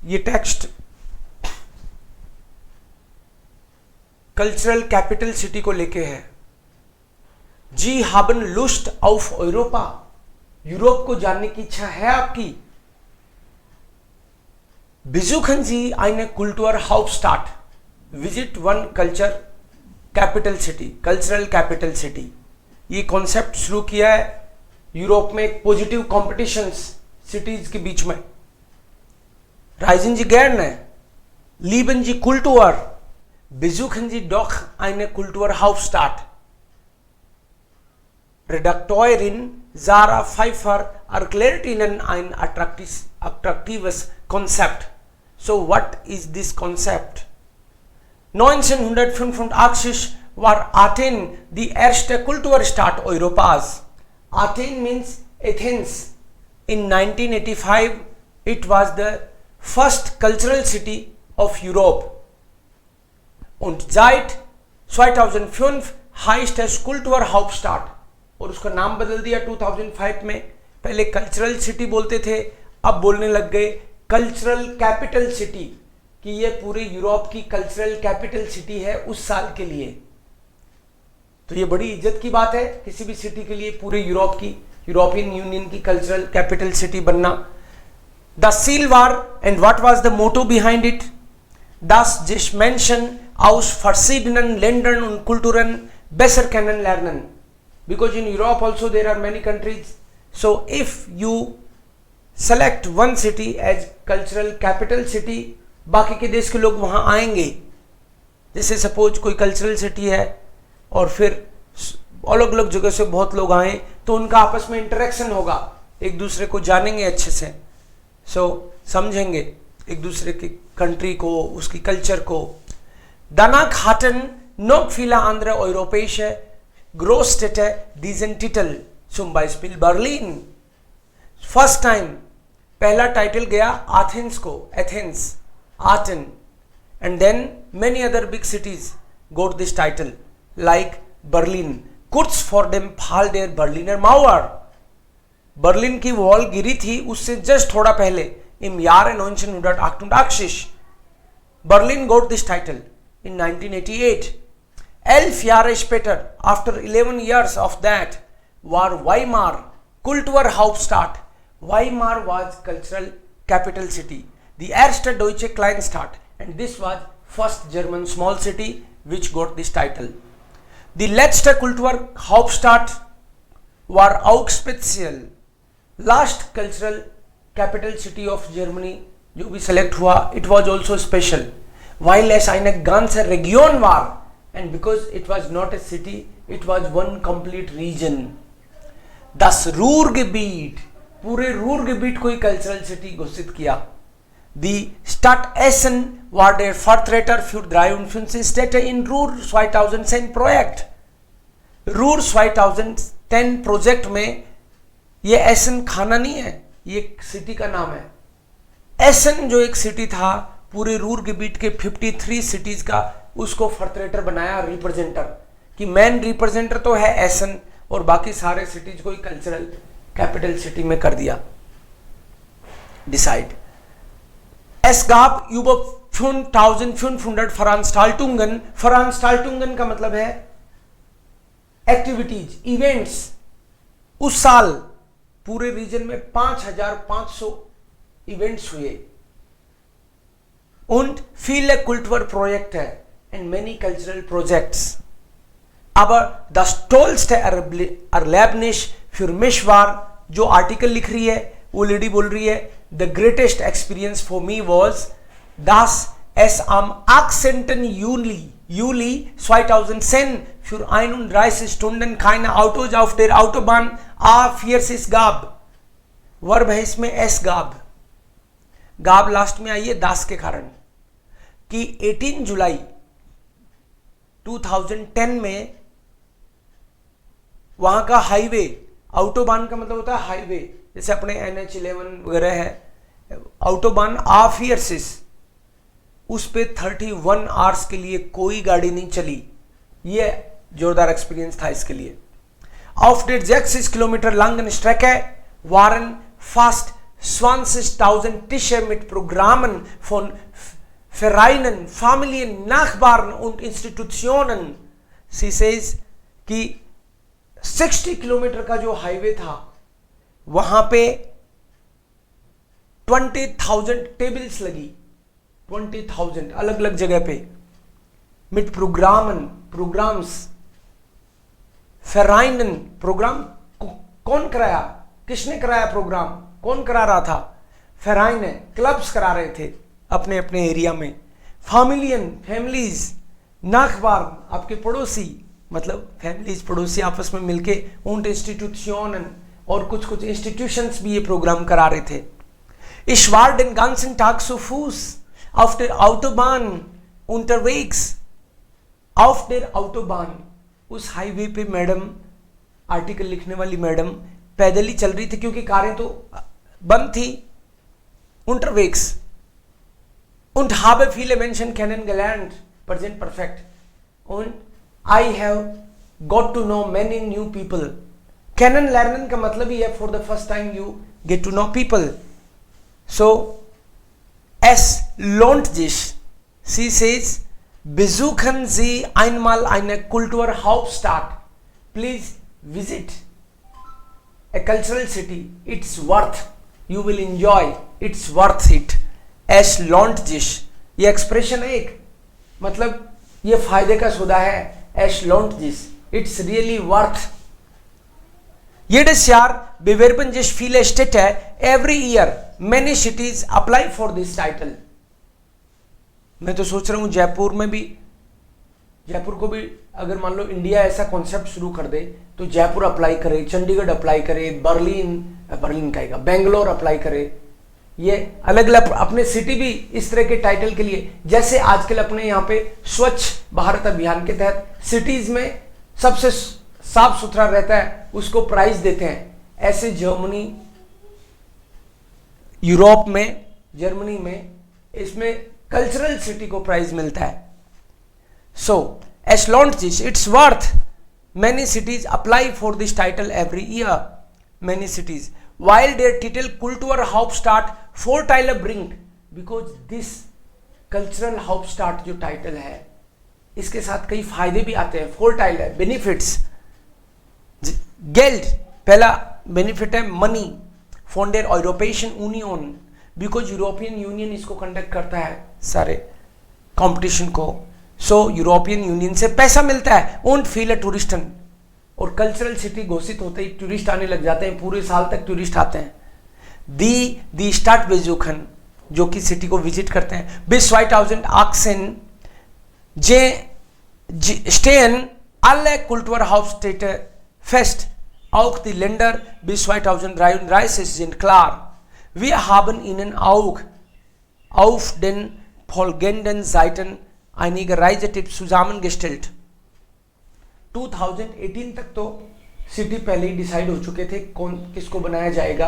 ये text cultural capital city को लेके है। जी haben Lust auf Europa, Europe को जानने की इच्छा है आपकी? Besuchen Sie eine Kulturhauptstadt, visit one culture capital city, cultural capital city। ये कॉन्सेप्ट शुरू किया है यूरोप में एक पॉजिटिव कॉम्पिटिशंस सिटीज के बीच में। Reisen Sie gerne, lieben Sie Kultur, besuchen Sie doch eine Kulturhauptstadt। Redakteurin Sarah Pfeiffer erklärt Ihnen ein attraktives Konzept। So what is this concept? 1985 war Athen die erste Kulturstadt Europas। Athen means Athens। In 1985 it was the first cultural city of Europe। Und seit 2005 heißt es Kulturhauptstadt। और उसका नाम बदल दिया 2005 में। पहले cultural city बोलते थे, अब बोलने लग गए कल्चरल कैपिटल सिटी, कि ये पूरे यूरोप की कल्चरल कैपिटल सिटी है उस साल के लिए। तो ये बड़ी इज्जत की बात है किसी भी सिटी के लिए, पूरे यूरोप की, यूरोपियन यूनियन की कल्चरल कैपिटल सिटी बनना। The seal war and what was the motto behind it? Das sich Menschen aus verschiedenen Ländern und Kulturen besser kennenlernen, because in Europe also there are many countries। So if you select one city as cultural capital city, बाकी के देश के लोग वहाँ आएंगे। जैसे suppose कोई cultural city है और फिर अलग अलग जगह से बहुत लोग आए, तो उनका आपस में इंटरेक्शन होगा, एक दूसरे को जानेंगे अच्छे से, समझेंगे एक दूसरे की कंट्री को, उसकी कल्चर को। Danach hatten noch viele andere europäische Großstädte diesen Titel, zum Beispiel Berlin। First time पहला टाइटल गया एथेंस को, Athens, Aten, and then many other big cities got this title like Berlin। Kurz vor dem Fall der Berliner Mauer, Berlin की wall गिरी थी उससे just थोड़ा पहले, im Jahre 1988 Berlin got this title in 1988। 11 Jahre später, after 11 years of that, war Weimar Kulturhauptstadt। Weimar was cultural capital city, the erste deutsche Kleinstadt, and this was first German small city which got this title। Die letzte Kulturhauptstadt war auch speziell, last cultural capital city of Germany जो भी select हुआ, it was also special, weil es eine ganze Region war and because it was not a city, it was one complete region। Das Ruhrgebiet, पूरे रूरgebiet को ही cultural city घोषित किया। Die Stadt Essen war der Vertreter für 53 Städte in Ruhr 2010 Projekt। Ruhr 2010 project में ये एसन खाना नहीं है, ये सिटी का नाम है। एसन जो एक सिटी था पूरे रूरgebiet के 53 सिटीज का, उसको फर्टरेटर बनाया, रिप्रेजेंटर, कि मेन रिप्रेजेंटर तो है एसन और बाकी सारे सिटीज को ही कल्चरल कैपिटल सिटी में कर दिया decide. Es gab über 5500 Veranstaltungen। Veranstaltungen का मतलब है एक्टिविटीज, इवेंट्स। उस साल पूरे रीजन में 5500 इवेंट्स हुए। Und viele Kulturprojekte and many cultural projects। aber das tollste Erlebnis für mich war, जो आर्टिकल लिख रही है वो लेडी बोल रही है, the greatest experience for me was, dass es am 18. Juli 2010 für 31 Stunden keine Autos auf der Autobahn A40 gab। Verb है इसमें एस गाब, गाब लास्ट में आई है दास के कारण, कि 18 जुलाई 2010 में वहां का हाईवे, ऑटोबान का मतलब होता है हाईवे, जैसे अपने NH11 वगैरह है, ऑटोबान A40, उस पे 31 आवर्स के लिए कोई गाड़ी नहीं चली। ये जोरदार एक्सपीरियंस था इसके लिए। Auf der 6 Kilometer langen Strecke waren fast 20.000 Tische mit Programmen von Vereinen, Familien, Nachbarn und Institutionen. She says कि 60 किलोमीटर का जो हाईवे था वहां पे 20,000 टेबल्स लगी, 20,000 अलग अलग जगह पे, मिट प्रोग्राम्स, फेराइनन प्रोग्राम कौन कराया, किसने कराया प्रोग्राम, कौन करा रहा था, फेराइन है, क्लब्स करा रहे थे अपने अपने एरिया में, फैमिलीज, नाखबार आपके पड़ोसी, मतलब फैमिलीज पड़ोसी आपस में मिलके, उन इंस्टीट्यूशन और कुछ इंस्टीट्यूशंस भी ये प्रोग्राम करा रहे थे. Ich war den ganzen Tag zu Fuß auf der Autobahn unterwegs. Auf der Autobahn, उस हाईवे पे मैडम, आर्टिकल लिखने वाली मैडम पैदल ही चल रही थी क्योंकि कारें तो बंद थी. Unterwegs. Und habe viele Menschen kennengelernt. Present perfect. Und I have got to know many new people. Kennenlernen का मतलब ही है for the first time you get to know people. So, es lohnt sich. Sie says, besuchen Sie einmal eine Kulturhauptstadt. Please visit a cultural city. It's worth. You will enjoy. It's worth it. Es lohnt sich. ये expression है एक, मतलब ये फायदे का सौदा है. Es lohnt sich. It's really worth. Jedes Jahr bewerben sich viele Städte. Every year many cities apply for this title. मैं तो सोच रहा हूँ जयपुर में भी, जयपुर को भी अगर मान लो इंडिया ऐसा कॉन्सेप्ट शुरू कर दे तो जयपुर अप्लाई करे, चंडीगढ़ अप्लाई करे, बर्लिन कहेगा, बेंगलोर अप्लाई करे. ये अलग अलग अपने सिटी भी इस तरह के टाइटल के लिए, जैसे आजकल अपने यहाँ पे स्वच्छ भारत अभियान के तहत सिटीज में सबसे साफ सुथरा रहता है उसको प्राइज देते हैं, ऐसे जर्मनी, यूरोप में, जर्मनी में इसमें कल्चरल सिटी को प्राइज मिलता है. सो es lohnt sich, it's worth. Many cities apply for this title every year. Many cities. While their title Kulturhauptstadt Vorteile bringt, because this cultural Hauptstadt जो title है इसके साथ कई फायदे भी आते हैं. Vorteile है, benefits. Geld, पहला बेनिफिट है money. von der Europäischen Union, because European union इसको कंडक्ट करता है सारे कंपटीशन को. सो यूरोपियन यूनियन से पैसा मिलता है. und viele Touristen, और कल्चरल सिटी घोषित होते ही टूरिस्ट आने लग जाते हैं, पूरे साल तक टूरिस्ट आते हैं. दी स्टार्ट बेजुखन, जो कि सिटी को विजिट करते हैं. bis 2018 stehen alle Kulturhauptstädte fest. Auch die Länder bis 2033 sind klar. Wir haben Ihnen auch auf den folgenden Seiten einige Reisetipps zusammengestellt. 2018 तक तो सिटी पहले ही डिसाइड हो चुके थे कौन किसको बनाया जाएगा,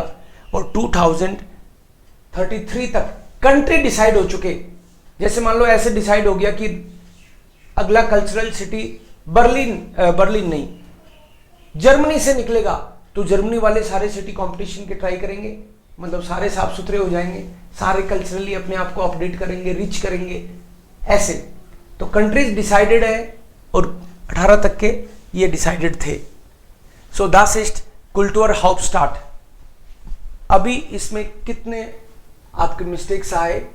और 2033 तक कंट्री डिसाइड हो चुके. जैसे मान लो ऐसे डिसाइड हो गया कि अगला कल्चरल सिटी बर्लिन नहीं, जर्मनी से निकलेगा, तो जर्मनी वाले सारे सिटी कंपटीशन के ट्राई करेंगे, मतलब सारे साफ सुथरे हो जाएंगे, सारे कल्चरली अपने आप को अपडेट करेंगे, रिच करेंगे. ऐसे तो कंट्रीज डिसाइडेड है और 18 तक के ये डिसाइडेड थे. सो das ist Kulturhauptstadt. अभी इसमें कितने आपके मिस्टेक्स आए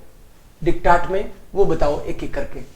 डिक्टाट में वो बताओ एक एक करके.